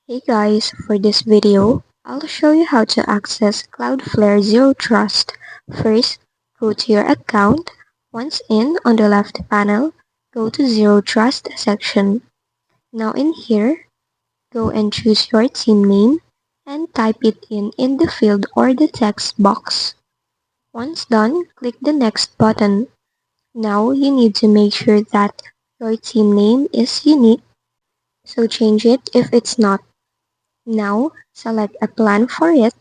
Hey guys, for this video, I'll show you how to access Cloudflare Zero Trust. First, go to your account. Once in, on the left panel, go to Zero Trust section. Now in here, go and choose your team name and type it in the field or the text box. Once done, click the next button. Now you need to make sure that your team name is unique, so change it if it's not. Now, select a plan for it.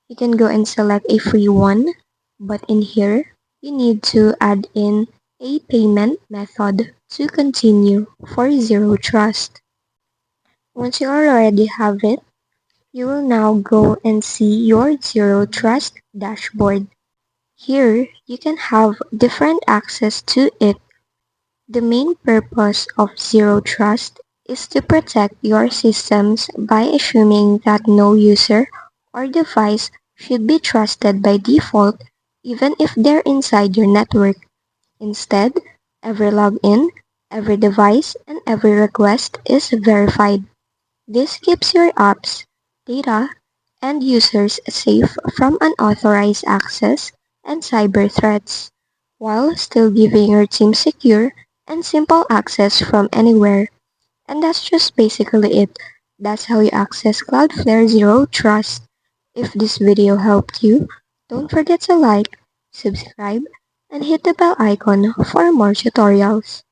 You can go and select a free one, but in here, you need to add in a payment method to continue for Zero Trust. Once you already have it, you will now go and see your Zero Trust dashboard. Here, you can have different access to it. The main purpose of Zero Trust is to protect your systems by assuming that no user or device should be trusted by default even if they're inside your network. Instead, every login, every device, and every request is verified. This keeps your apps, data, and users safe from unauthorized access and cyber threats, while still giving your team secure and simple access from anywhere. And that's just basically it. That's how you access Cloudflare Zero Trust. If this video helped you, don't forget to like, subscribe, and hit the bell icon for more tutorials.